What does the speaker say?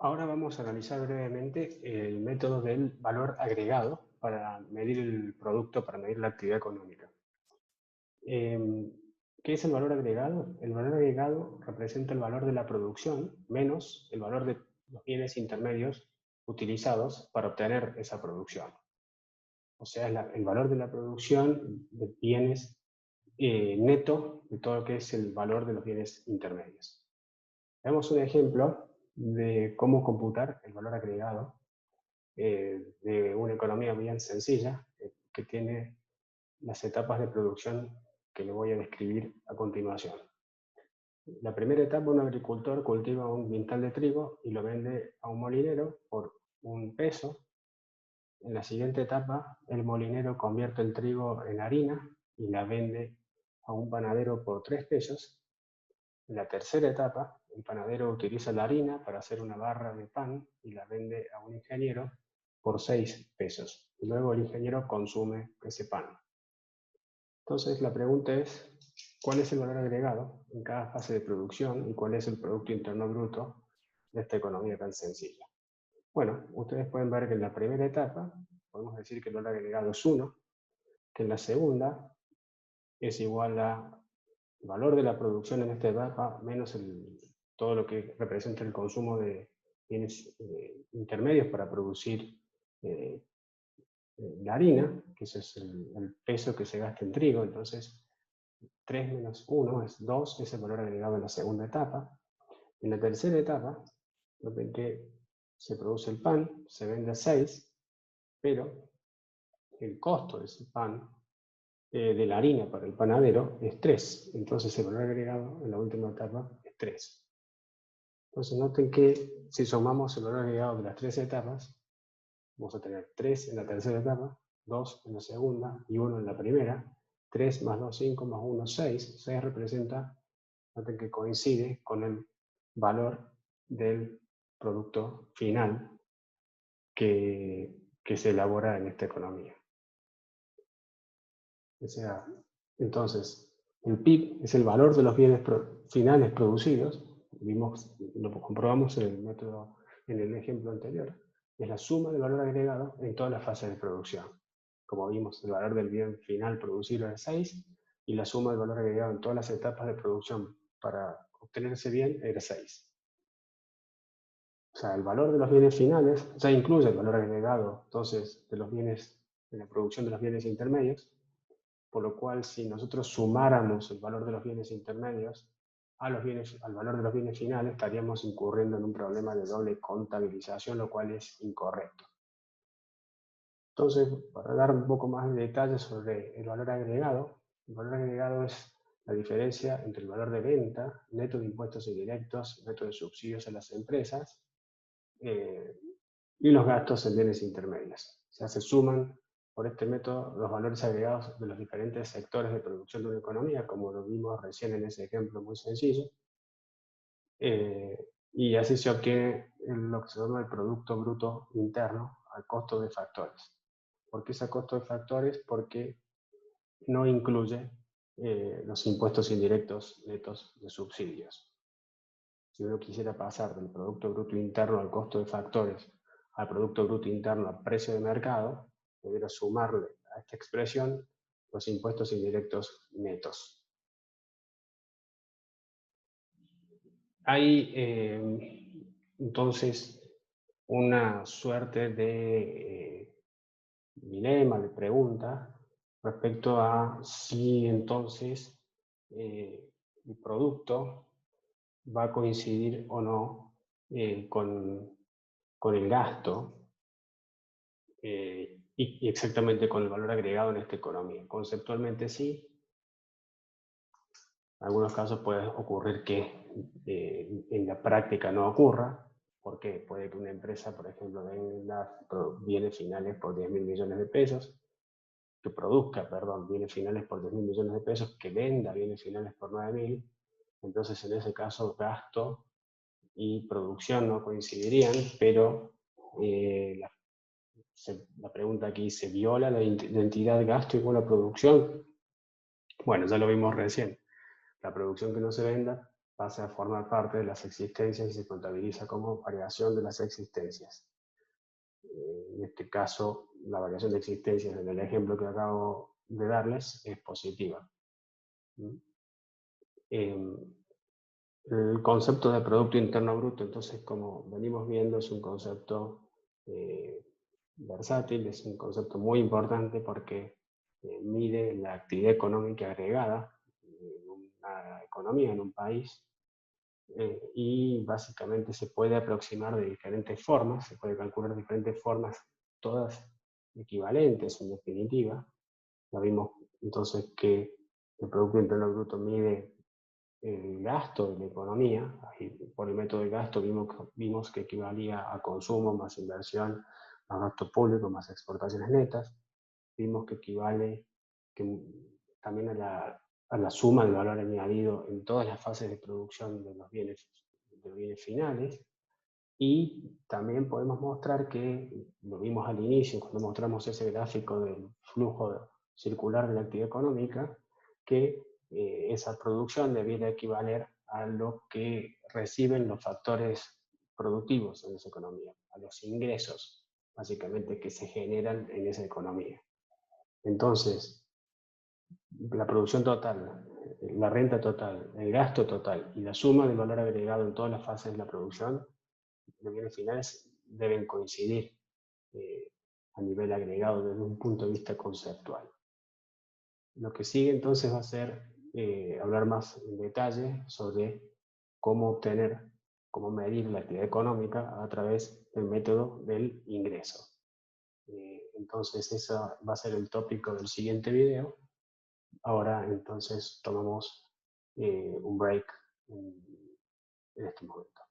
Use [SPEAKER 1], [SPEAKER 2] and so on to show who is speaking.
[SPEAKER 1] Ahora vamos a analizar brevemente el método del valor agregado para medir el producto, para medir la actividad económica. ¿Qué es el valor agregado? El valor agregado representa el valor de la producción menos el valor de los bienes intermedios utilizados para obtener esa producción. O sea, el valor de la producción de bienes neto de todo lo que es el valor de los bienes intermedios. Veamos un ejemplo de cómo computar el valor agregado de una economía bien sencilla que tiene las etapas de producción que le voy a describir a continuación. La primera etapa, un agricultor cultiva un quintal de trigo y lo vende a un molinero por $1. En la siguiente etapa, el molinero convierte el trigo en harina y la vende a un panadero por $3. En la tercera etapa, el panadero utiliza la harina para hacer una barra de pan y la vende a un ingeniero por $6. Y luego el ingeniero consume ese pan. Entonces la pregunta es, ¿cuál es el valor agregado en cada fase de producción y cuál es el Producto Interno Bruto de esta economía tan sencilla? Bueno, ustedes pueden ver que en la primera etapa podemos decir que el valor agregado es 1, que en la segunda es igual a el valor de la producción en esta etapa menos todo lo que representa el consumo de bienes intermedios para producir la harina, que ese es el peso que se gasta en trigo. Entonces 3 menos 1 es 2, es el valor agregado en la segunda etapa. En la tercera etapa, noten que se produce el pan, se vende a 6, pero el costo de ese pan, de la harina para el panadero, es 3. Entonces el valor agregado en la última etapa es 3. Entonces noten que si sumamos el valor agregado de las 3 etapas, vamos a tener 3 en la tercera etapa, 2 en la segunda y 1 en la primera. 3 más 2, 5 más 1, 6. 6 representa, noten que coincide con el valor del producto final que se elabora en esta economía. O sea, entonces, el PIB es el valor de los bienes finales producidos, lo comprobamos en el método, en el ejemplo anterior, es la suma del valor agregado en todas las fases de producción. Como vimos, el valor del bien final producido es 6 y la suma del valor agregado en todas las etapas de producción para obtener ese bien era 6. O sea, el valor de los bienes finales ya incluye el valor agregado, entonces, de los bienes, de la producción de los bienes intermedios, por lo cual si nosotros sumáramos el valor de los bienes intermedios al valor de los bienes finales, estaríamos incurriendo en un problema de doble contabilización, lo cual es incorrecto. Entonces, para dar un poco más de detalles sobre el valor agregado es la diferencia entre el valor de venta, neto de impuestos indirectos, neto de subsidios a las empresas, y los gastos en bienes intermedios. O sea, se suman por este método los valores agregados de los diferentes sectores de producción de una economía, como lo vimos recién en ese ejemplo muy sencillo, y así se obtiene lo que se llama el Producto Bruto Interno al costo de factores. ¿Por qué es a costo de factores? Porque no incluye los impuestos indirectos netos de subsidios. Si uno quisiera pasar del Producto Bruto Interno al costo de factores al Producto Bruto Interno al precio de mercado, debiera sumarle a esta expresión los impuestos indirectos netos. Hay entonces una suerte de dilema, de pregunta, respecto a si entonces el producto va a coincidir o no con el gasto y exactamente con el valor agregado en esta economía. Conceptualmente sí, en algunos casos puede ocurrir que en la práctica no ocurra, porque puede que una empresa, por ejemplo, venda bienes finales por 10.000 millones de pesos, que produzca, perdón, bienes finales por 10.000 millones de pesos, que venda bienes finales por 9.000, entonces en ese caso gasto y producción no coincidirían, pero la pregunta aquí, ¿se viola la identidad gasto igual a producción? Bueno, ya lo vimos recién. La producción que no se venda pase a formar parte de las existencias y se contabiliza como variación de las existencias. En este caso, la variación de existencias en el ejemplo que acabo de darles es positiva. El concepto de Producto Interno Bruto, entonces, como venimos viendo, es un concepto versátil, es un concepto muy importante porque mide la actividad económica agregada en una economía, en un país, y básicamente se puede aproximar de diferentes formas, se puede calcular de diferentes formas, todas equivalentes en definitiva. Ya vimos entonces que el Producto Interno Bruto mide el gasto de la economía, y por el método de gasto vimos que equivalía a consumo más inversión, más gasto público, más exportaciones netas. Vimos que equivale también a la suma del valor añadido en todas las fases de producción de los bienes finales. Y también podemos mostrar que, lo vimos al inicio cuando mostramos ese gráfico del flujo circular de la actividad económica, que esa producción debiera equivaler a lo que reciben los factores productivos en esa economía, a los ingresos, básicamente, que se generan en esa economía. Entonces, la producción total, la renta total, el gasto total y la suma del valor agregado en todas las fases de la producción, los bienes finales deben coincidir a nivel agregado desde un punto de vista conceptual. Lo que sigue entonces va a ser hablar más en detalle sobre cómo obtener, cómo medir la actividad económica a través del método del ingreso. Entonces ese va a ser el tópico del siguiente video. Ahora entonces tomamos un break en este momento.